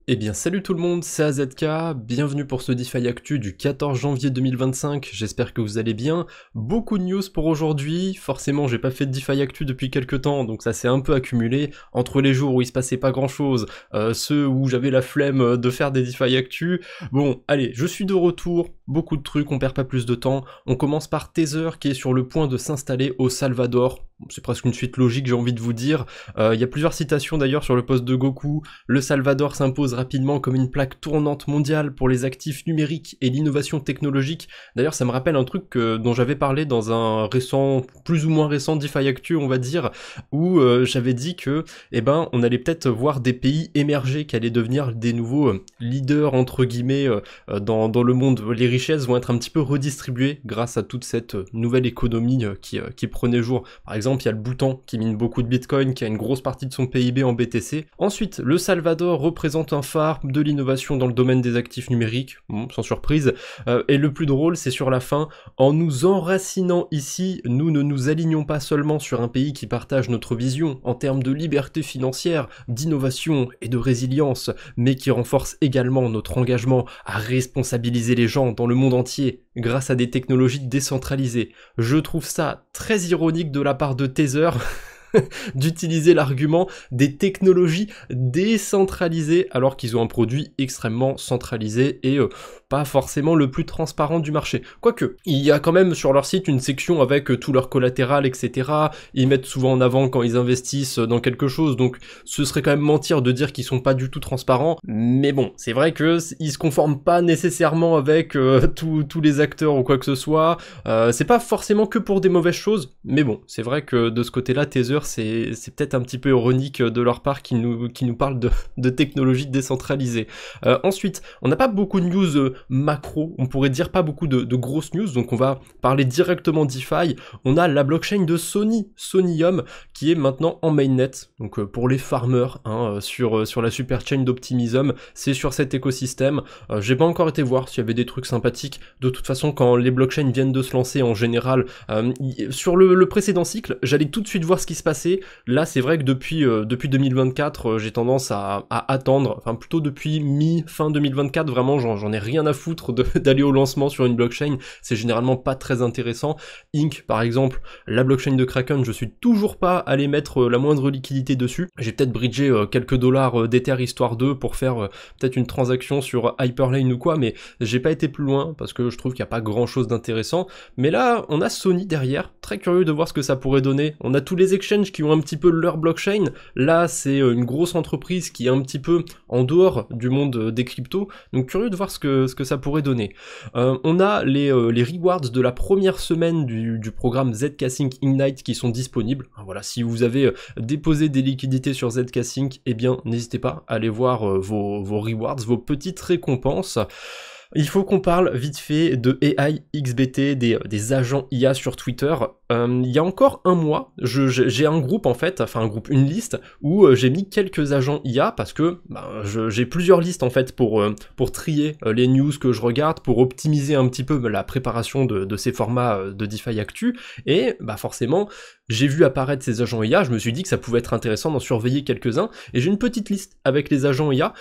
Eh bien salut tout le monde, c'est AZK, bienvenue pour ce DeFi Actu du 14 janvier 2025, j'espère que vous allez bien. Beaucoup de news pour aujourd'hui, forcément j'ai pas fait de DeFi Actu depuis quelques temps, donc ça s'est un peu accumulé, entre les jours où il se passait pas grand chose, ceux où j'avais la flemme de faire des DeFi Actu. Bon, allez, je suis de retour, beaucoup de trucs, on perd pas plus de temps. On commence par Tether qui est sur le point de s'installer au Salvador, c'est presque une suite logique j'ai envie de vous dire. Il y a plusieurs citations d'ailleurs sur le post de Goku. Le Salvador s'impose rapidement comme une plaque tournante mondiale pour les actifs numériques et l'innovation technologique. D'ailleurs, ça me rappelle un truc dont j'avais parlé dans un récent, plus ou moins récent DeFi Actu, on va dire, où j'avais dit que, on allait peut-être voir des pays émerger qui allaient devenir des nouveaux leaders entre guillemets dans le monde. Les richesses vont être un petit peu redistribuées grâce à toute cette nouvelle économie qui prenait jour. Par exemple, il y a le Bhoutan qui mine beaucoup de Bitcoin, qui a une grosse partie de son PIB en BTC. Ensuite, le Salvador représente un phare de l'innovation dans le domaine des actifs numériques, bon, sans surprise. Et le plus drôle, c'est sur la fin, en nous enracinant ici, nous ne nous alignons pas seulement sur un pays qui partage notre vision en termes de liberté financière, d'innovation et de résilience, mais qui renforce également notre engagement à responsabiliser les gens dans le monde entier grâce à des technologies décentralisées. Je trouve ça très ironique de la part de Tether d'utiliser l'argument des technologies décentralisées alors qu'ils ont un produit extrêmement centralisé et pas forcément le plus transparent du marché. Quoique, il y a quand même sur leur site une section avec tout leur collatéral, etc. Ils mettent souvent en avant quand ils investissent dans quelque chose, donc ce serait quand même mentir de dire qu'ils sont pas du tout transparents, mais bon, c'est vrai que ils se conforment pas nécessairement avec tous les acteurs ou quoi que ce soit. C'est pas forcément que pour des mauvaises choses, mais bon, c'est vrai que de ce côté-là, Tether, c'est peut-être un petit peu ironique de leur part qui nous parlent de technologies décentralisées. Ensuite, on n'a pas beaucoup de news macro, on pourrait dire pas beaucoup de grosses news, donc on va parler directement DeFi. On a la blockchain de Sonium, qui est maintenant en mainnet, donc pour les farmers, sur la super chain d'Optimism, c'est sur cet écosystème. J'ai pas encore été voir s'il y avait des trucs sympathiques. De toute façon, quand les blockchains viennent de se lancer en général, sur le précédent cycle, j'allais tout de suite voir ce qui se passait. Là, c'est vrai que depuis 2024, j'ai tendance à attendre, enfin plutôt depuis mi-fin 2024, vraiment j'en ai rien à foutre d'aller au lancement sur une blockchain, c'est généralement pas très intéressant. Inc, par exemple, la blockchain de Kraken, je suis toujours pas allé mettre la moindre liquidité dessus. J'ai peut-être bridgé quelques dollars d'Ether histoire 2 pour faire peut-être une transaction sur Hyperlane ou quoi, mais j'ai pas été plus loin parce que je trouve qu'il y a pas grand chose d'intéressant. Mais là, on a Sony derrière, très curieux de voir ce que ça pourrait donner. On a tous les exchanges qui ont un petit peu leur blockchain. Là, c'est une grosse entreprise qui est un petit peu en dehors du monde des cryptos, donc curieux de voir ce que ça pourrait donner. On a les rewards de la première semaine du programme ZK Sync Ignite qui sont disponibles. Voilà, si vous avez déposé des liquidités sur ZK Sync, eh bien, n'hésitez pas à aller voir vos rewards, vos petites récompenses. Il faut qu'on parle vite fait de AI XBT, des agents IA sur Twitter. Il y a encore un mois, j'ai un groupe en fait, enfin un groupe, une liste, où j'ai mis quelques agents IA parce que j'ai plusieurs listes en fait pour trier les news que je regarde, pour optimiser un petit peu la préparation de ces formats de DeFi Actu, et forcément, j'ai vu apparaître ces agents IA, je me suis dit que ça pouvait être intéressant d'en surveiller quelques-uns, et j'ai une petite liste avec les agents IA.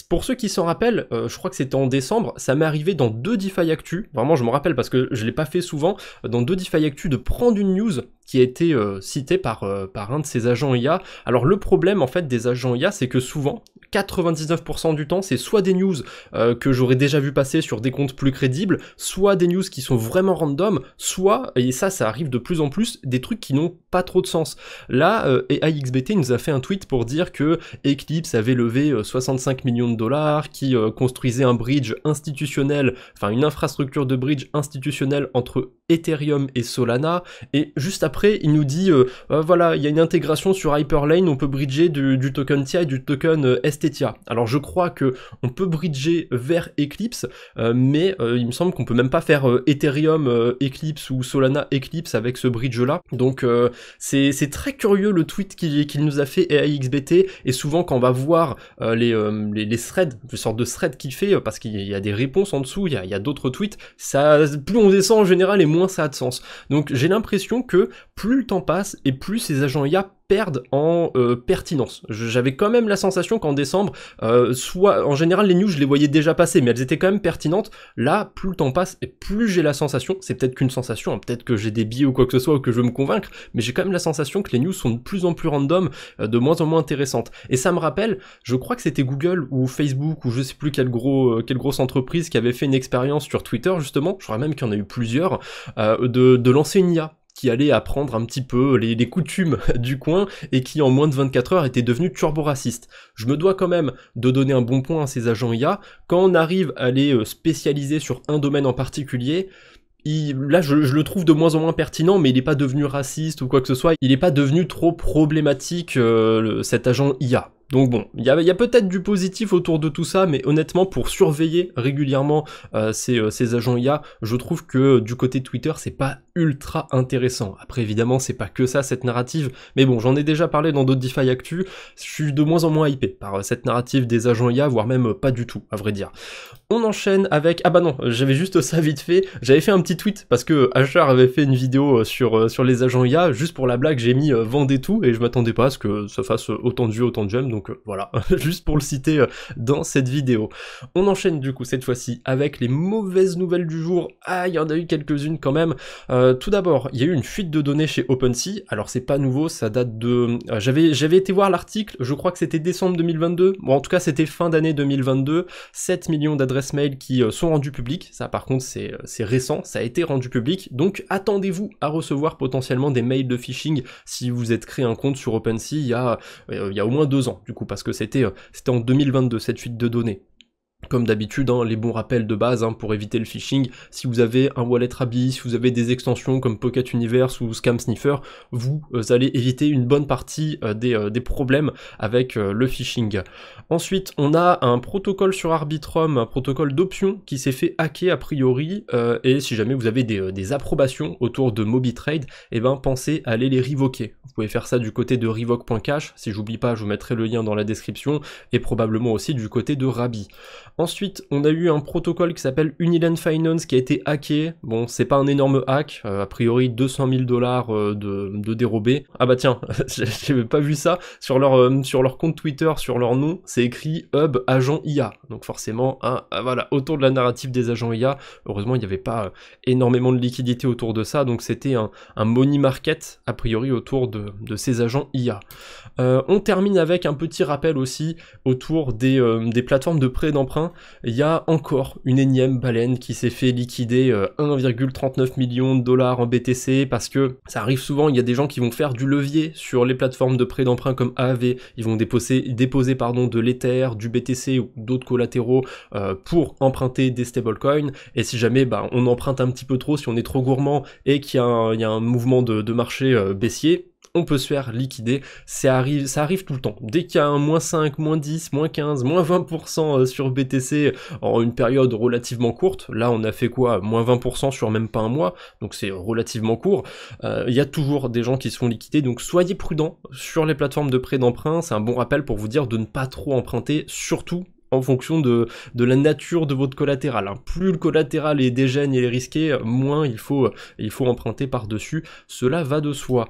Pour ceux qui s'en rappellent, je crois que c'était en décembre, ça m'est arrivé dans 2 DeFi Actu, vraiment je me rappelle parce que je l'ai pas fait souvent, dans 2 DeFi Actu de prendre une news qui a été citée par un de ces agents IA. Alors le problème en fait des agents IA, c'est que souvent, 99% du temps, c'est soit des news que j'aurais déjà vu passer sur des comptes plus crédibles, soit des news qui sont vraiment random, soit, et ça arrive de plus en plus, des trucs qui n'ont pas trop de sens. Là, AIXBT nous a fait un tweet pour dire que Eclipse avait levé 65 millions de dollars, qui construisait un bridge institutionnel, enfin une infrastructure de bridge institutionnelle entre Ethereum et Solana, et juste après il nous dit voilà, il y a une intégration sur Hyperlane, on peut bridger du token TIA et du token STTIA. Alors je crois que on peut bridger vers Eclipse, mais il me semble qu'on peut même pas faire Ethereum Eclipse ou Solana Eclipse avec ce bridge là, donc c'est très curieux le tweet qu'il nous a fait AIXBT, et souvent quand on va voir les threads, une sorte de thread qu'il fait, parce qu'il y a des réponses en dessous, il y a d'autres tweets, ça, plus on descend en général et moins ça a de sens. Donc j'ai l'impression que plus le temps passe et plus ces agents IA perdent en pertinence. J'avais quand même la sensation qu'en décembre, soit en général les news je les voyais déjà passer, mais elles étaient quand même pertinentes. Là, plus le temps passe et plus j'ai la sensation, c'est peut-être qu'une sensation, hein, peut-être que j'ai des biais ou quoi que ce soit ou que je veux me convaincre, mais j'ai quand même la sensation que les news sont de plus en plus random, de moins en moins intéressantes. Et ça me rappelle, je crois que c'était Google ou Facebook ou je sais plus quelle grosse entreprise qui avait fait une expérience sur Twitter justement, je crois même qu'il y en a eu plusieurs, de lancer une IA qui allait apprendre un petit peu les coutumes du coin et qui en moins de 24 heures était devenu turbo-raciste. Je me dois quand même de donner un bon point à ces agents IA. Quand on arrive à les spécialiser sur un domaine en particulier, là je le trouve de moins en moins pertinent, mais il n'est pas devenu raciste ou quoi que ce soit, il n'est pas devenu trop problématique cet agent IA. Donc bon, il y a peut-être du positif autour de tout ça, mais honnêtement, pour surveiller régulièrement ces agents IA, je trouve que du côté Twitter, c'est pas ultra intéressant. Après, évidemment, c'est pas que ça, cette narrative, mais bon, j'en ai déjà parlé dans d'autres DeFi Actu, je suis de moins en moins hypé par cette narrative des agents IA, voire même pas du tout, à vrai dire. On enchaîne avec... Ah bah non, j'avais juste ça vite fait, j'avais fait un petit tweet, parce que Asher avait fait une vidéo sur les agents IA, juste pour la blague, j'ai mis vendez tout, et je m'attendais pas à ce que ça fasse autant de vues, autant de j'aime, donc voilà, juste pour le citer dans cette vidéo. On enchaîne du coup cette fois-ci avec les mauvaises nouvelles du jour. Ah, il y en a eu quelques-unes quand même. Tout d'abord, il y a eu une fuite de données chez OpenSea. Alors c'est pas nouveau, ça date de... J'avais été voir l'article, je crois que c'était décembre 2022. Bon, en tout cas, c'était fin d'année 2022. 7 millions d'adresses mail qui sont rendues publiques. Ça, par contre, c'est récent, ça a été rendu public. Donc, attendez-vous à recevoir potentiellement des mails de phishing si vous êtes créé un compte sur OpenSea il y a au moins 2 ans, du coup, parce que c'était en 2022, cette fuite de données. Comme d'habitude, hein, les bons rappels de base hein, pour éviter le phishing, si vous avez un wallet Rabbi, si vous avez des extensions comme Pocket Universe ou Scam Sniffer, vous allez éviter une bonne partie des problèmes avec le phishing. Ensuite, on a un protocole sur Arbitrum, un protocole d'options qui s'est fait hacker a priori, et si jamais vous avez des approbations autour de MobiTrade, eh ben pensez à aller les revoquer. Vous pouvez faire ça du côté de revoke.cash, si j'oublie pas, je vous mettrai le lien dans la description, et probablement aussi du côté de Rabbi. Ensuite, on a eu un protocole qui s'appelle Uniland Finance qui a été hacké. Bon, c'est pas un énorme hack, a priori 200 000 $ de dérobés. Ah bah tiens, j'avais pas vu ça, sur leur compte Twitter, sur leur nom, c'est écrit Hub Agent IA. Donc forcément, voilà, autour de la narrative des agents IA, heureusement il n'y avait pas énormément de liquidité autour de ça, donc c'était un money market, a priori, autour de ces agents IA. On termine avec un petit rappel aussi autour des plateformes de prêt d'emprunt. Il y a encore une énième baleine qui s'est fait liquider 1,39 million de $ en BTC, parce que ça arrive souvent, il y a des gens qui vont faire du levier sur les plateformes de prêt d'emprunt comme AAV, ils vont déposer de l'Ether, du BTC ou d'autres collatéraux pour emprunter des stablecoins, et si jamais on emprunte un petit peu trop, si on est trop gourmand et qu'il y a un mouvement de marché baissier, on peut se faire liquider, ça arrive tout le temps. Dès qu'il y a un -5, -10, -15, -20% sur BTC en une période relativement courte, là on a fait quoi, -20% sur même pas un mois, donc c'est relativement court, il y a toujours des gens qui se font liquider, donc soyez prudents sur les plateformes de prêt d'emprunt, c'est un bon rappel pour vous dire de ne pas trop emprunter, surtout en fonction de la nature de votre collatéral. Hein. Plus le collatéral est dégène et risqué, moins il faut emprunter par-dessus, cela va de soi.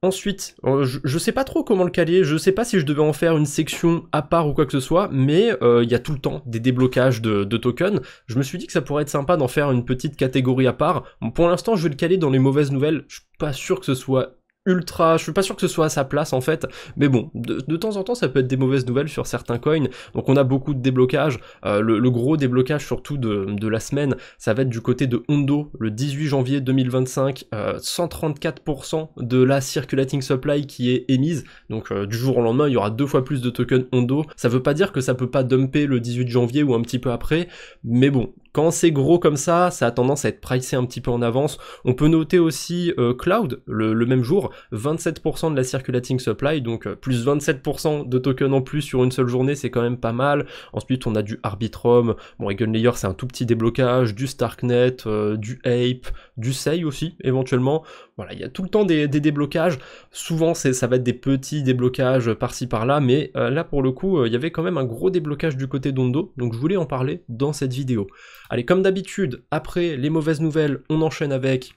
Ensuite, je sais pas trop comment le caler, je sais pas si je devais en faire une section à part ou quoi que ce soit, mais il y a tout le temps des déblocages de tokens. Je me suis dit que ça pourrait être sympa d'en faire une petite catégorie à part. Bon, pour l'instant, je vais le caler dans les mauvaises nouvelles, je suis pas sûr que ce soit je suis pas sûr que ce soit à sa place en fait, mais bon, de temps en temps ça peut être des mauvaises nouvelles sur certains coins, donc on a beaucoup de déblocages, le gros déblocage surtout de la semaine, ça va être du côté de Ondo, le 18 janvier 2025, 134% de la circulating supply qui est émise, donc du jour au lendemain il y aura 2 fois plus de tokens Ondo, ça veut pas dire que ça peut pas dumper le 18 janvier ou un petit peu après, mais bon, quand c'est gros comme ça a tendance à être pricé un petit peu en avance. On peut noter aussi Cloud, le même jour, 27% de la circulating supply, donc plus 27% de tokens en plus sur une seule journée, c'est quand même pas mal. Ensuite, on a du Arbitrum, bon, Eigenlayer, c'est un tout petit déblocage, du Starknet, du Ape, du Sei aussi, éventuellement. Voilà, il y a tout le temps des déblocages. Souvent, ça va être des petits déblocages par-ci par-là, mais là, pour le coup, il y avait quand même un gros déblocage du côté d'Ondo, donc je voulais en parler dans cette vidéo. Allez, comme d'habitude, après les mauvaises nouvelles, on enchaîne avec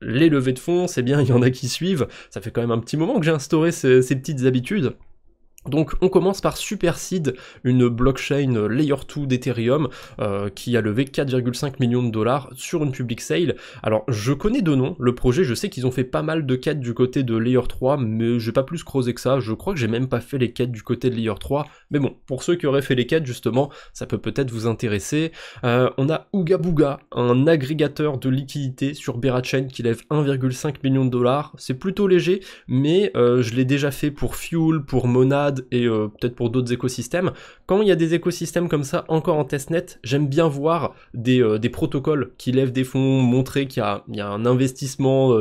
les levées de fonds, c'est bien, il y en a qui suivent, ça fait quand même un petit moment que j'ai instauré ces petites habitudes. Donc on commence par Superseed, une blockchain Layer 2 d'Ethereum qui a levé 4,5 millions de dollars sur une public sale. Alors je connais de nom le projet, je sais qu'ils ont fait pas mal de quêtes du côté de Layer 3, mais j'ai pas plus creusé que ça, je crois que j'ai même pas fait les quêtes du côté de Layer 3, mais bon, pour ceux qui auraient fait les quêtes justement, ça peut peut-être vous intéresser. On a Ooga Booga, un agrégateur de liquidités sur Berachain qui lève 1,5 million de dollars, c'est plutôt léger, mais je l'ai déjà fait pour Fuel, pour Monad, et peut-être pour d'autres écosystèmes. Quand il y a des écosystèmes comme ça encore en testnet, j'aime bien voir des protocoles qui lèvent des fonds, montrer qu'il y a un investissement,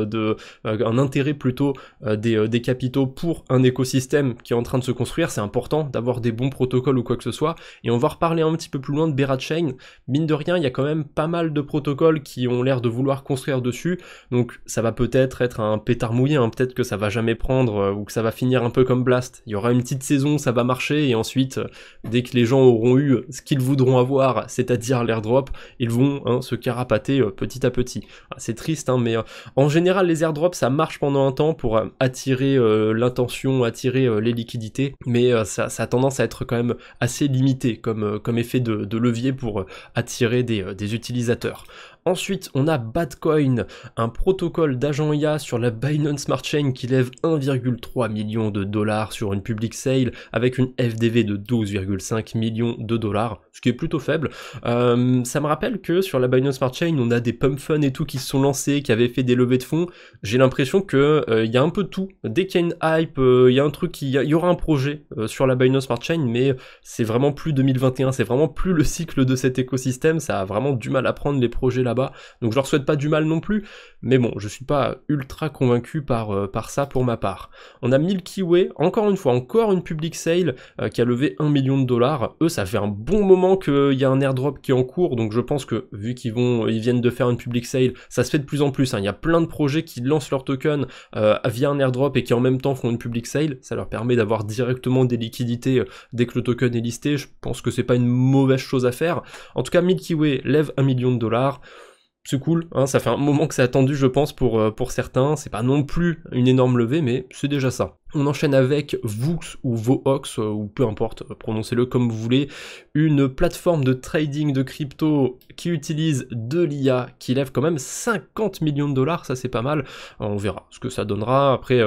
un intérêt plutôt des capitaux pour un écosystème qui est en train de se construire. C'est important d'avoir des bons protocoles ou quoi que ce soit, et on va reparler un petit peu plus loin de Berachain. Mine de rien, il y a quand même pas mal de protocoles qui ont l'air de vouloir construire dessus, donc ça va peut-être être un pétard mouillé, hein. Peut-être que ça va jamais prendre, ou que ça va finir un peu comme Blast. Il y aura une petite saison, ça va marcher, et ensuite, dès que les gens auront eu ce qu'ils voudront avoir, c'est-à-dire l'airdrop, ils vont se carapater petit à petit. C'est triste, mais en général, les airdrops, ça marche pendant un temps pour attirer l'intention, attirer les liquidités, mais ça a tendance à être quand même assez limité comme effet de levier pour attirer des utilisateurs. Ensuite, on a Badcoin, un protocole d'agent IA sur la Binance Smart Chain qui lève 1,3 million de dollars sur une public sale avec une FDV de 12,5 millions de dollars, ce qui est plutôt faible. Ça me rappelle que sur la Binance Smart Chain, on a des pump funds et tout qui se sont lancés, qui avaient fait des levées de fonds. J'ai l'impression que il y a un peu de tout. Dès qu'il y a une hype, il y a un truc, il y aura un projet sur la Binance Smart Chain, mais c'est vraiment plus 2021, c'est vraiment plus le cycle de cet écosystème. Ça a vraiment du mal à prendre les projets là-bas. Donc je leur souhaite pas du mal non plus, mais bon, je suis pas ultra convaincu par ça pour ma part. On a Milky Way, encore une fois, encore une public sale qui a levé 1 million de dollars. Eux, ça fait un bon moment qu'il y a un airdrop qui est en cours, donc je pense que vu qu'ils viennent de faire une public sale, ça se fait de plus en plus. Il y a plein de projets qui lancent leur token via un airdrop et qui en même temps font une public sale. Ça leur permet d'avoir directement des liquidités dès que le token est listé. Je pense que c'est pas une mauvaise chose à faire. En tout cas, Milky Way lève 1 million de dollars. C'est cool, ça fait un moment que c'est attendu je pense pour certains, c'est pas non plus une énorme levée mais c'est déjà ça. On enchaîne avec Vox ou Vox, ou peu importe, prononcez-le comme vous voulez, une plateforme de trading de crypto qui utilise de l'IA, qui lève quand même 50 millions de dollars, ça c'est pas mal, on verra ce que ça donnera. Après,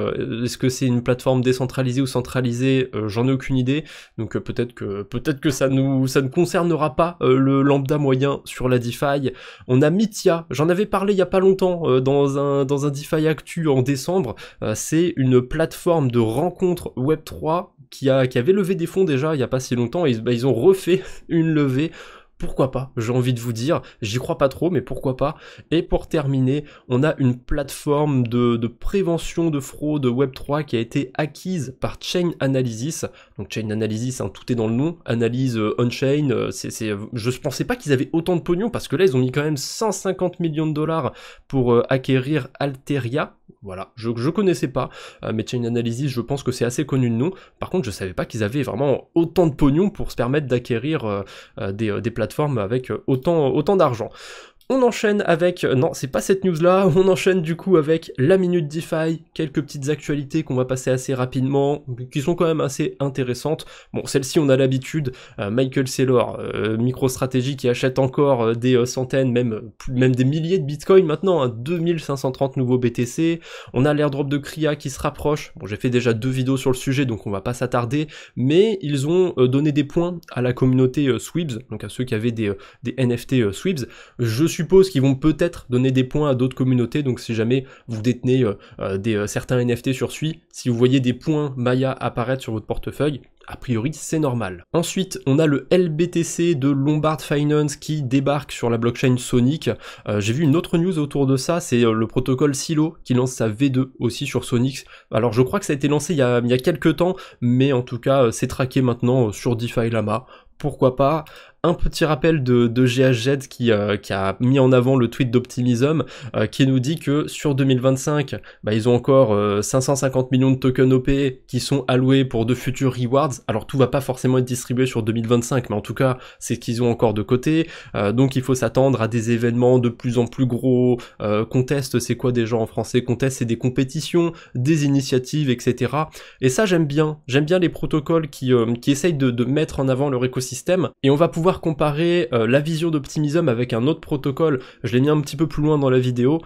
est-ce que c'est une plateforme décentralisée ou centralisée, j'en ai aucune idée, donc peut-être que ça ne concernera pas le lambda moyen sur la DeFi. On a Mythia, j'en avais parlé il y a pas longtemps dans un DeFi Actu en décembre, c'est une plateforme de rencontre Web3 qui avait levé des fonds déjà il y a pas si longtemps, et ils ont refait une levée. Pourquoi pas, j'ai envie de vous dire, j'y crois pas trop, mais pourquoi pas. Et pour terminer, on a une plateforme de prévention de fraude Web3 qui a été acquise par Chain Analysis. Donc Chain Analysis, tout est dans le nom, analyse on-chain, je pensais pas qu'ils avaient autant de pognon, parce que là ils ont mis quand même 150 millions de dollars pour acquérir Alteria. Voilà, je connaissais pas, mais Chain Analysis, je pense que c'est assez connu de nom. Par contre, je savais pas qu'ils avaient vraiment autant de pognon pour se permettre d'acquérir des plateformes avec autant d'argent. On enchaîne avec, non c'est pas cette news là, on enchaîne du coup avec la Minute DeFi, quelques petites actualités qu'on va passer assez rapidement, qui sont quand même assez intéressantes. Bon, celle-ci on a l'habitude, Michael Saylor, MicroStrategy qui achète encore des centaines, même des milliers de bitcoins maintenant, 2530 nouveaux BTC, on a l'airdrop de Kria qui se rapproche. Bon, j'ai fait déjà 2 vidéos sur le sujet donc on va pas s'attarder, mais ils ont donné des points à la communauté Sweeps, donc à ceux qui avaient des NFT Sweeps. Je suppose qu'ils vont peut-être donner des points à d'autres communautés, donc si jamais vous détenez certains NFT sur Sui, si vous voyez des points Maya apparaître sur votre portefeuille, a priori c'est normal. Ensuite on a le LBTC de Lombard Finance qui débarque sur la blockchain Sonic. J'ai vu une autre news autour de ça, c'est le protocole Silo qui lance sa V2 aussi sur Sonic. Alors je crois que ça a été lancé il y a quelques temps, mais en tout cas c'est traqué maintenant sur DeFi Lama. Pourquoi pas. Un petit rappel de GHZ qui a mis en avant le tweet d'Optimism qui nous dit que sur 2025, ils ont encore 550 millions de tokens OP qui sont alloués pour de futurs rewards. Alors tout va pas forcément être distribué sur 2025, mais en tout cas c'est ce qu'ils ont encore de côté. Donc il faut s'attendre à des événements de plus en plus gros. Contest, c'est quoi déjà en français? Contest, c'est des compétitions, des initiatives, etc. Et ça j'aime bien les protocoles qui essayent de mettre en avant leur écosystème. Et on va pouvoir comparer la vision d'Optimism avec un autre protocole. Je l'ai mis un petit peu plus loin dans la vidéo,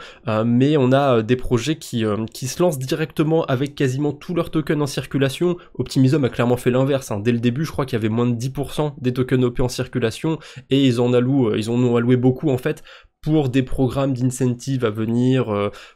mais on a des projets qui se lancent directement avec quasiment tous leurs tokens en circulation. Optimism a clairement fait l'inverse, hein. Dès le début je crois qu'il y avait moins de 10% des tokens OP en circulation, et ils en ont alloué beaucoup en fait pour des programmes d'incentive à venir.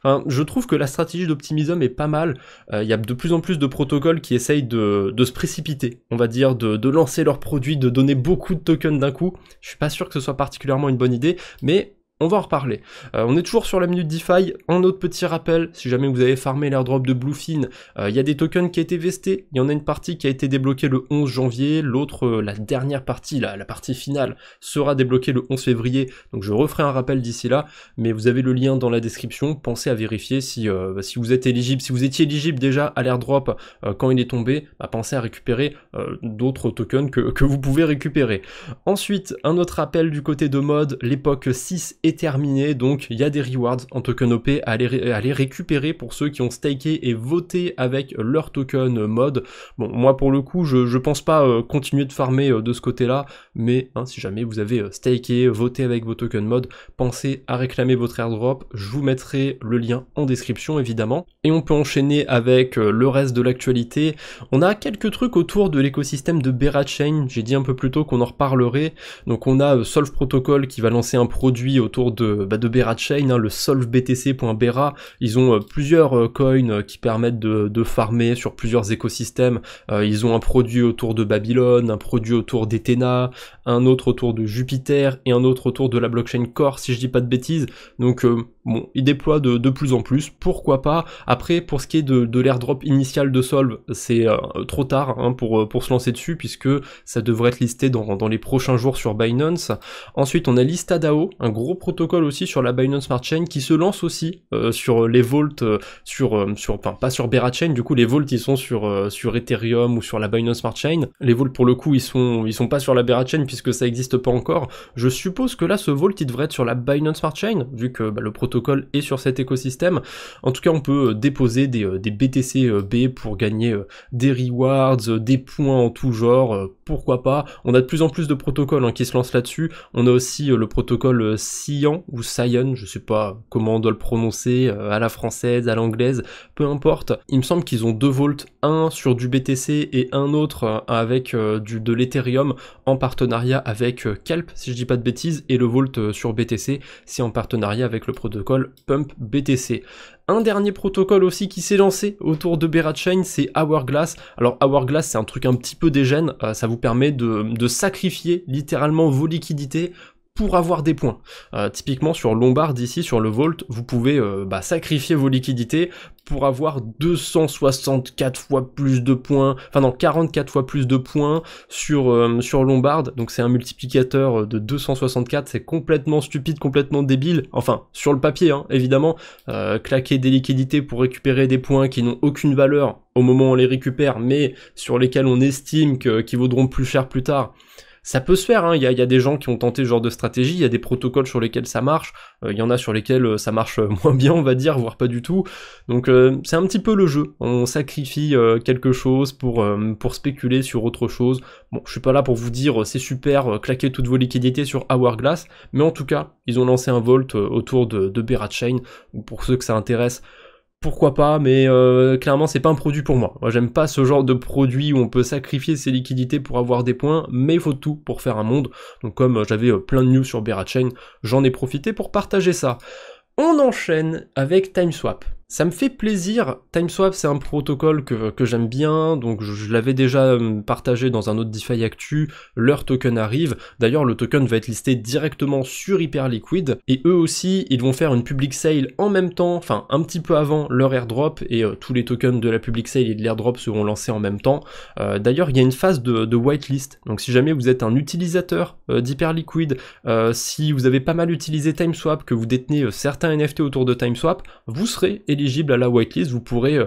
Enfin, je trouve que la stratégie d'Optimism est pas mal. Il y a de plus en plus de protocoles qui essayent de se précipiter, on va dire, de lancer leurs produits, de donner beaucoup de tokens d'un coup. Je suis pas sûr que ce soit particulièrement une bonne idée, mais on va en reparler. On est toujours sur la minute DeFi. Un autre petit rappel, si jamais vous avez farmé l'airdrop de Bluefin, il y a des tokens qui a été vestés. Il y en a une partie qui a été débloquée le 11 janvier, l'autre, la dernière partie, la partie finale, sera débloquée le 11 février. Donc je referai un rappel d'ici là, mais vous avez le lien dans la description. Pensez à vérifier si vous êtes éligible, si vous étiez éligible déjà à l'airdrop quand il est tombé, pensez à récupérer d'autres tokens que vous pouvez récupérer. Ensuite, un autre rappel du côté de mode, l'époque 6 est terminé, donc il y a des rewards en token OP à aller récupérer pour ceux qui ont staké et voté avec leur token mode. Bon, moi pour le coup, je pense pas continuer de farmer de ce côté-là, mais si jamais vous avez staké, voté avec vos tokens mode, pensez à réclamer votre airdrop. Je vous mettrai le lien en description évidemment. Et on peut enchaîner avec le reste de l'actualité. On a quelques trucs autour de l'écosystème de Bera Chain. J'ai dit un peu plus tôt qu'on en reparlerait. Donc on a Solve Protocol qui va lancer un produit autour de Bera Chain, le solvebtc.bera. Ils ont plusieurs coins qui permettent de farmer sur plusieurs écosystèmes. Ils ont un produit autour de Babylone, un produit autour d'Ethena, un autre autour de Jupiter et un autre autour de la blockchain Core, si je dis pas de bêtises. Donc bon, ils déploient de plus en plus, pourquoi pas. Après, pour ce qui est de l'airdrop initial de Solve, c'est trop tard pour se lancer dessus, puisque ça devrait être listé dans les prochains jours sur Binance. Ensuite, on a Listadao, un gros protocole aussi sur la Binance Smart Chain, qui se lance aussi sur les vaults, enfin pas sur Bera Chain, du coup les vaults ils sont sur Ethereum ou sur la Binance Smart Chain. Les vaults pour le coup ils sont pas sur la Bera Chain puisque ça existe pas encore. Je suppose que là ce vault il devrait être sur la Binance Smart Chain, vu que le protocole est sur cet écosystème. En tout cas on peut déposer des BTC-B pour gagner des rewards, des points en tout genre, pourquoi pas. On a de plus en plus de protocoles qui se lancent là-dessus. On a aussi le protocole Cyan ou Cyan, je sais pas comment on doit le prononcer, à la française, à l'anglaise, peu importe. Il me semble qu'ils ont deux vaults, un sur du BTC et un autre avec de l'Ethereum en partenariat avec Kelp, si je dis pas de bêtises, et le vault sur BTC, c'est en partenariat avec le protocole Pump BTC. Un dernier protocole aussi qui s'est lancé autour de Bera Chain, c'est Hourglass. Alors Hourglass, c'est un truc un petit peu dégène, ça vous permet de sacrifier littéralement vos liquidités pour avoir des points. Typiquement sur Lombard ici, sur le Vault, vous pouvez sacrifier vos liquidités pour avoir 264 fois plus de points, enfin non, 44 fois plus de points sur Lombard, donc c'est un multiplicateur de 264, c'est complètement stupide, complètement débile, enfin, sur le papier, évidemment, claquer des liquidités pour récupérer des points qui n'ont aucune valeur au moment où on les récupère, mais sur lesquels on estime qu'ils vaudront plus cher plus tard. Ça peut se faire, il y a des gens qui ont tenté ce genre de stratégie, il y a des protocoles sur lesquels ça marche, il y en a sur lesquels ça marche moins bien, on va dire, voire pas du tout. Donc c'est un petit peu le jeu, on sacrifie quelque chose pour spéculer sur autre chose. Bon, je suis pas là pour vous dire c'est super, claquez toutes vos liquidités sur Hourglass, mais en tout cas, ils ont lancé un vault autour de Bera Chain, pour ceux que ça intéresse. Pourquoi pas, mais clairement c'est pas un produit pour moi. Moi j'aime pas ce genre de produit où on peut sacrifier ses liquidités pour avoir des points, mais il faut tout pour faire un monde. Donc comme j'avais plein de news sur Bera Chain, j'en ai profité pour partager ça. On enchaîne avec TimeSwap. Ça me fait plaisir, TimeSwap c'est un protocole que j'aime bien, donc je l'avais déjà partagé dans un autre DeFi Actu, leur token arrive, d'ailleurs le token va être listé directement sur Hyperliquid, et eux aussi ils vont faire une public sale en même temps, enfin un petit peu avant leur airdrop, et tous les tokens de la public sale et de l'airdrop seront lancés en même temps. D'ailleurs il y a une phase de whitelist, donc si jamais vous êtes un utilisateur d'Hyperliquid, si vous avez pas mal utilisé TimeSwap, que vous détenez certains NFT autour de TimeSwap, vous serez éligible à la whitelist, vous pourrez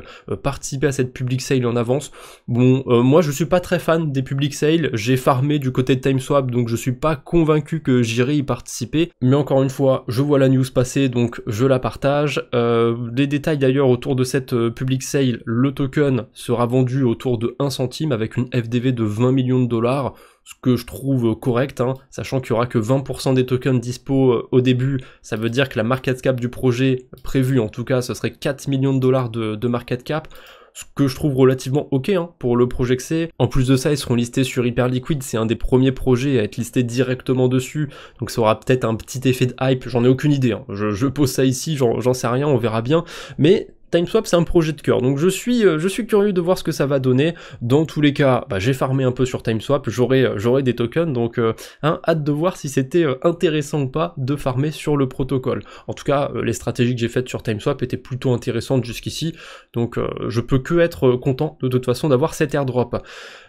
participer à cette public sale en avance. Bon, moi je suis pas très fan des public sales, j'ai farmé du côté de TimeSwap, donc je suis pas convaincu que j'irai y participer, mais encore une fois, je vois la news passer, donc je la partage. Les détails d'ailleurs autour de cette public sale, le token sera vendu autour de 1 centime avec une FDV de 20 millions de dollars, ce que je trouve correct, hein, sachant qu'il y aura que 20% des tokens dispo au début, ça veut dire que la market cap du projet, prévu en tout cas, ce serait 4 millions de dollars de market cap, ce que je trouve relativement ok hein, pour le projet que c'est. En plus de ça, ils seront listés sur Hyperliquid, c'est un des premiers projets à être listé directement dessus, donc ça aura peut-être un petit effet de hype, j'en ai aucune idée, hein. Je pose ça ici, j'en sais rien, on verra bien, mais TimeSwap c'est un projet de cœur, donc je suis curieux de voir ce que ça va donner. Dans tous les cas, j'ai farmé un peu sur TimeSwap, j'aurai des tokens, donc hâte de voir si c'était intéressant ou pas de farmer sur le protocole. En tout cas, les stratégies que j'ai faites sur TimeSwap étaient plutôt intéressantes jusqu'ici, donc je peux que être content de toute façon d'avoir cet airdrop.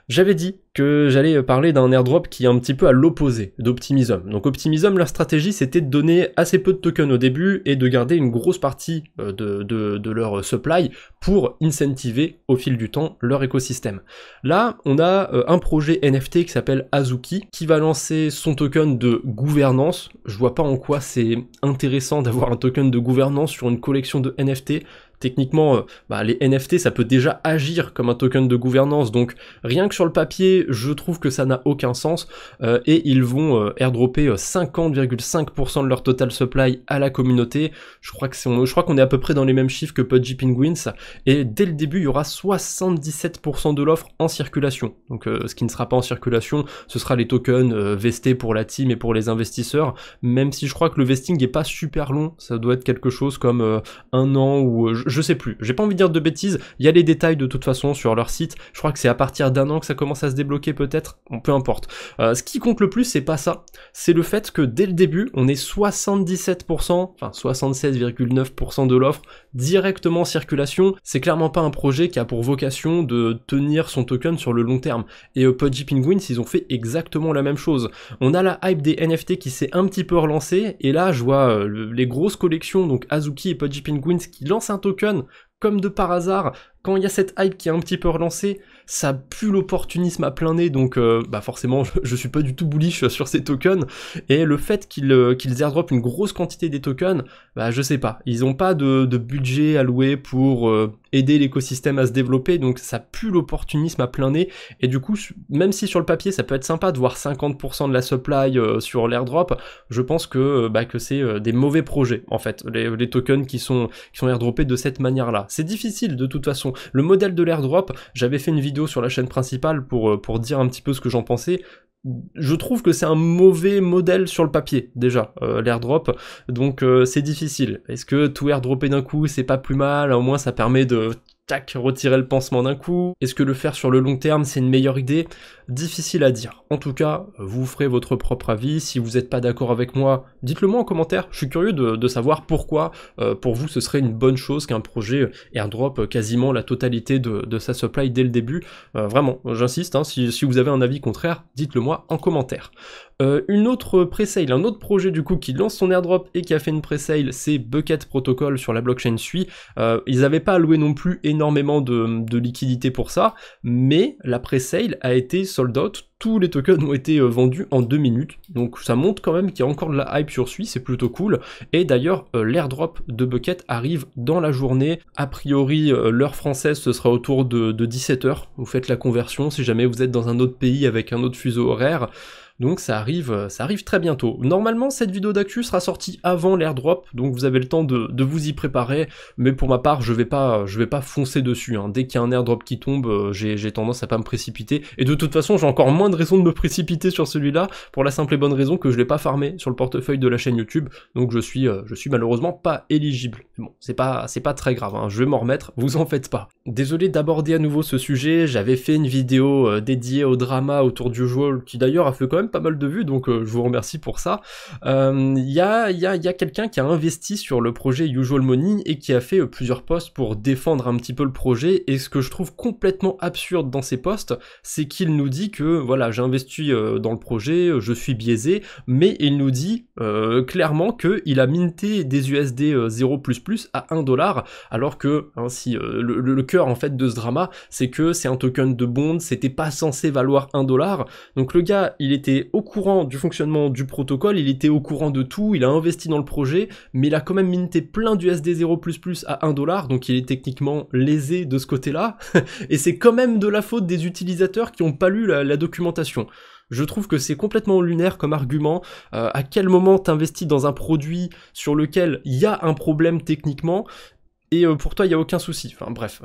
J'avais dit que j'allais parler d'un airdrop qui est un petit peu à l'opposé d'Optimism. Donc Optimism, leur stratégie c'était de donner assez peu de tokens au début et de garder une grosse partie de leur supply pour incentiver au fil du temps leur écosystème. Là, on a un projet NFT qui s'appelle Azuki qui va lancer son token de gouvernance. Je vois pas en quoi c'est intéressant d'avoir un token de gouvernance sur une collection de NFT. Techniquement, les NFT, ça peut déjà agir comme un token de gouvernance, donc rien que sur le papier, je trouve que ça n'a aucun sens, et ils vont airdropper 50,5% de leur total supply à la communauté. Je crois qu'on est à peu près dans les mêmes chiffres que Pudgy Penguins, et dès le début, il y aura 77% de l'offre en circulation. Donc ce qui ne sera pas en circulation, ce sera les tokens vestés pour la team et pour les investisseurs, même si je crois que le vesting est pas super long, ça doit être quelque chose comme 1 an ou... je sais plus, j'ai pas envie de dire de bêtises, il y a les détails de toute façon sur leur site, je crois que c'est à partir d'1 an que ça commence à se débloquer peut-être, bon, peu importe. Ce qui compte le plus, c'est pas ça, c'est le fait que dès le début, on est 77%, enfin 76,9% de l'offre directement en circulation. C'est clairement pas un projet qui a pour vocation de tenir son token sur le long terme, et Pudgy Penguins, ils ont fait exactement la même chose. On a la hype des NFT qui s'est un petit peu relancée, et là je vois les grosses collections, donc Azuki et Pudgy Penguins qui lancent un token comme de par hasard. Quand il y a cette hype qui est un petit peu relancée, ça pue l'opportunisme à plein nez, donc forcément je suis pas du tout bullish sur ces tokens, et le fait qu'ils airdropent une grosse quantité des tokens, je sais pas, ils ont pas de budget alloué pour aider l'écosystème à se développer, donc ça pue l'opportunisme à plein nez, et du coup, même si sur le papier ça peut être sympa de voir 50% de la supply sur l'airdrop, je pense que c'est des mauvais projets, en fait, les tokens qui sont airdroppés de cette manière-là. C'est difficile de toute façon. Le modèle de l'airdrop, j'avais fait une vidéo sur la chaîne principale pour dire un petit peu ce que j'en pensais. Je trouve que c'est un mauvais modèle sur le papier, déjà, l'airdrop, donc c'est difficile. Est-ce que tout airdropper d'un coup, c'est pas plus mal? Au moins ça permet de... tac, retirer le pansement d'un coup. Est-ce que le faire sur le long terme, c'est une meilleure idée? Difficile à dire. En tout cas, vous ferez votre propre avis. Si vous n'êtes pas d'accord avec moi, dites-le moi en commentaire. Je suis curieux de savoir pourquoi, pour vous, ce serait une bonne chose qu'un projet airdrop quasiment la totalité de sa supply dès le début. Vraiment, j'insiste, hein, si vous avez un avis contraire, dites-le moi en commentaire. Une autre presale, un autre projet du coup qui lance son airdrop et qui a fait une presale, c'est Bucket Protocol sur la blockchain Sui. Ils n'avaient pas alloué non plus énormément de liquidités pour ça, mais la presale a été sold out, tous les tokens ont été vendus en 2 minutes, donc ça montre quand même qu'il y a encore de la hype sur Sui, c'est plutôt cool, et d'ailleurs l'airdrop de Bucket arrive dans la journée, a priori l'heure française ce sera autour de 17h, vous faites la conversion si jamais vous êtes dans un autre pays avec un autre fuseau horaire. donc ça arrive très bientôt. Normalement, cette vidéo d'actu sera sortie avant l'airdrop, donc vous avez le temps de vous y préparer, mais pour ma part, je vais pas foncer dessus, hein. Dès qu'il y a un airdrop qui tombe, j'ai tendance à pas me précipiter, et de toute façon, j'ai encore moins de raisons de me précipiter sur celui-là, pour la simple et bonne raison que je l'ai pas farmé sur le portefeuille de la chaîne YouTube, donc je suis malheureusement pas éligible. Bon, c'est pas très grave, hein. Je vais m'en remettre, vous en faites pas. Désolé d'aborder à nouveau ce sujet, j'avais fait une vidéo dédiée au drama autour du jeu, qui d'ailleurs a fait quand même pas mal de vues, donc je vous remercie pour ça. Il y a quelqu'un qui a investi sur le projet Usual Money et qui a fait plusieurs posts pour défendre un petit peu le projet, et ce que je trouve complètement absurde dans ces posts, c'est qu'il nous dit que voilà, j'ai investi dans le projet, je suis biaisé, mais il nous dit clairement qu'il a minté des USD 0++ à 1$, alors que hein, si le cœur en fait de ce drama, c'est que c'est un token de bond, c'était pas censé valoir 1$, donc le gars il était au courant du fonctionnement du protocole, il était au courant de tout, il a investi dans le projet, mais il a quand même minté plein d'USD 0++ à 1$, donc il est techniquement lésé de ce côté-là, et c'est quand même de la faute des utilisateurs qui ont pas lu la documentation. Je trouve que c'est complètement lunaire comme argument. À quel moment t'investis dans un produit sur lequel il y a un problème techniquement, et pour toi il n'y a aucun souci. Enfin bref,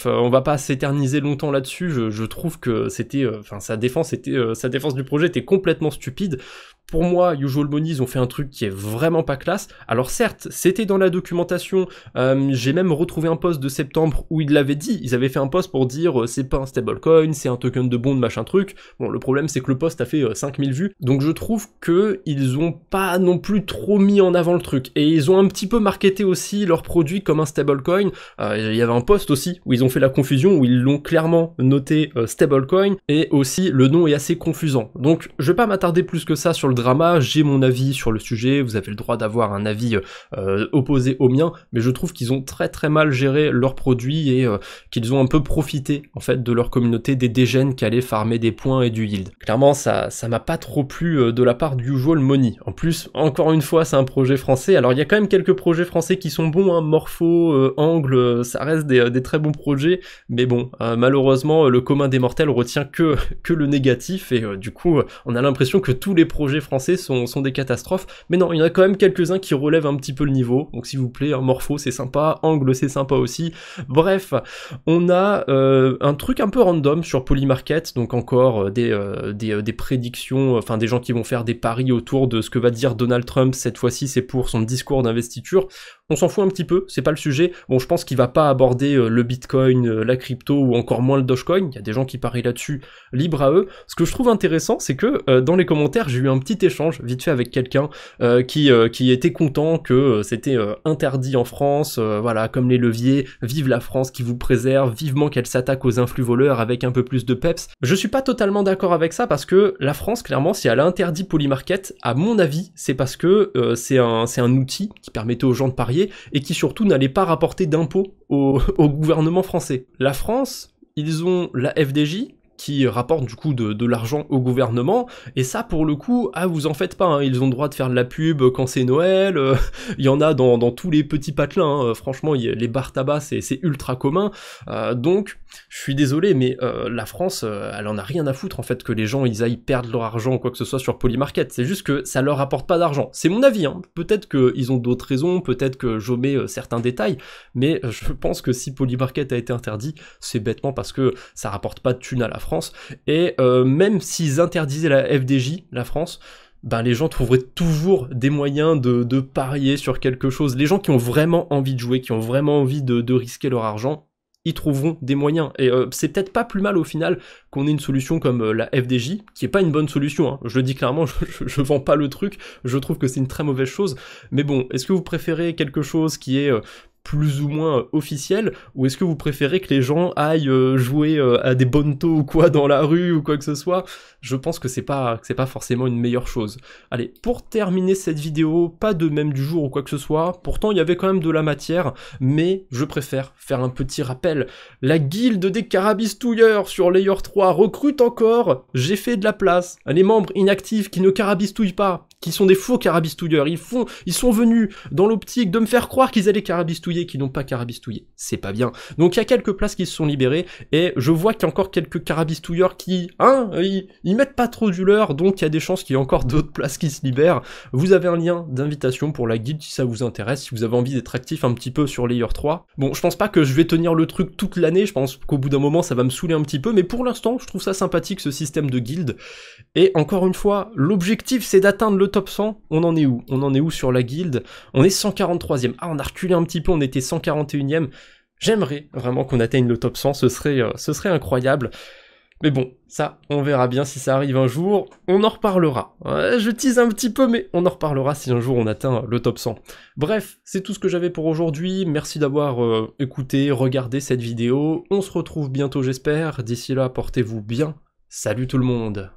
on va pas s'éterniser longtemps là-dessus, je trouve que c'était, sa défense du projet était complètement stupide. Pour moi, Usual Money, ils ont fait un truc qui est vraiment pas classe. Alors certes, c'était dans la documentation, j'ai même retrouvé un post de septembre où ils l'avaient dit, ils avaient fait un post pour dire c'est pas un stablecoin, c'est un token de bond, machin truc. Bon, le problème c'est que le post a fait 5000 vues, donc je trouve que ils ont pas non plus trop mis en avant le truc, et ils ont un petit peu marketé aussi leur produit comme un stablecoin. Il y avait un post aussi où ils ont fait la confusion, où ils l'ont clairement noté stablecoin, et aussi le nom est assez confusant. Donc je vais pas m'attarder plus que ça sur le drama, j'ai mon avis sur le sujet, vous avez le droit d'avoir un avis opposé au mien, mais je trouve qu'ils ont très mal géré leurs produits et qu'ils ont un peu profité en fait de leur communauté des dégènes qui allaient farmer des points et du yield. Clairement ça m'a pas trop plu de la part du Usual Money. En plus, encore une fois, c'est un projet français, alors il y a quand même quelques projets français qui sont bons, hein, Morpho, Angle, ça reste des très bons projets, mais bon, malheureusement le commun des mortels retient que le négatif, et du coup on a l'impression que tous les projets français sont des catastrophes, mais non, il y en a quand même quelques-uns qui relèvent un petit peu le niveau, donc s'il vous plaît, Morpho c'est sympa, Angle c'est sympa aussi. Bref, on a un truc un peu random sur Polymarket, donc encore des prédictions, enfin des gens qui vont faire des paris autour de ce que va dire Donald Trump, cette fois-ci c'est pour son discours d'investiture. On s'en fout un petit peu, c'est pas le sujet. Bon, je pense qu'il va pas aborder le Bitcoin, la crypto ou encore moins le Dogecoin. Il y a des gens qui parient là-dessus, libre à eux. Ce que je trouve intéressant, c'est que dans les commentaires, j'ai eu un petit échange vite fait avec quelqu'un qui était content que c'était interdit en France. Voilà, comme les leviers, vive la France qui vous préserve, vivement qu'elle s'attaque aux influx voleurs avec un peu plus de peps. Je suis pas totalement d'accord avec ça parce que la France, clairement, si elle a interdit Polymarket, à mon avis, c'est parce que c'est un outil qui permettait aux gens de parier et qui surtout n'allait pas rapporter d'impôts au gouvernement français. La France, ils ont la FDJ, qui rapportent du coup de l'argent au gouvernement, et ça pour le coup, vous en faites pas, hein, ils ont le droit de faire de la pub quand c'est Noël, il y en a dans tous les petits patelins, hein, franchement les bars tabac c'est ultra commun, donc je suis désolé mais la France elle en a rien à foutre en fait que les gens ils aillent perdre leur argent ou quoi que ce soit sur Polymarket, c'est juste que ça leur rapporte pas d'argent, c'est mon avis, hein. Peut-être qu'ils ont d'autres raisons, peut-être que j'omets certains détails, mais je pense que si Polymarket a été interdit, c'est bêtement parce que ça rapporte pas de thunes à la France, et même s'ils interdisaient la FDJ, la France, ben les gens trouveraient toujours des moyens de parier sur quelque chose. Les gens qui ont vraiment envie de jouer, qui ont vraiment envie de risquer leur argent, ils trouveront des moyens, et c'est peut-être pas plus mal au final qu'on ait une solution comme la FDJ, qui est pas une bonne solution, hein. Je le dis clairement, je vends pas le truc, je trouve que c'est une très mauvaise chose, mais bon, est-ce que vous préférez quelque chose qui est plus ou moins officiel, ou est-ce que vous préférez que les gens aillent jouer à des bonnetos ou quoi dans la rue ou quoi que ce soit? Je pense que c'est pas forcément une meilleure chose. Allez, pour terminer cette vidéo, pas de mème du jour ou quoi que ce soit, pourtant il y avait quand même de la matière, mais je préfère faire un petit rappel. La guilde des carabistouilleurs sur Layer 3 recrute encore, j'ai fait de la place. Les membres inactifs qui ne carabistouillent pas, qui sont des faux carabistouilleurs. Ils sont venus dans l'optique de me faire croire qu'ils allaient carabistouiller, qu'ils n'ont pas carabistouillé. C'est pas bien. Donc il y a quelques places qui se sont libérées, et je vois qu'il y a encore quelques carabistouilleurs qui, ils mettent pas trop du leur, donc il y a des chances qu'il y ait encore d'autres places qui se libèrent. Vous avez un lien d'invitation pour la guilde si ça vous intéresse, si vous avez envie d'être actif un petit peu sur Layer 3. Bon, je pense pas que je vais tenir le truc toute l'année, je pense qu'au bout d'un moment ça va me saouler un petit peu, mais pour l'instant je trouve ça sympathique ce système de guilde. Et encore une fois, l'objectif c'est d'atteindre le top 100, on en est où? On en est où sur la guilde? On est 143ème, on a reculé un petit peu, on était 141ème, j'aimerais vraiment qu'on atteigne le top 100, ce serait incroyable. Mais bon, ça, on verra bien si ça arrive un jour, on en reparlera. Je tease un petit peu, mais on en reparlera si un jour on atteint le top 100. Bref, c'est tout ce que j'avais pour aujourd'hui, merci d'avoir écouté, regardé cette vidéo, on se retrouve bientôt j'espère, d'ici là portez-vous bien, salut tout le monde.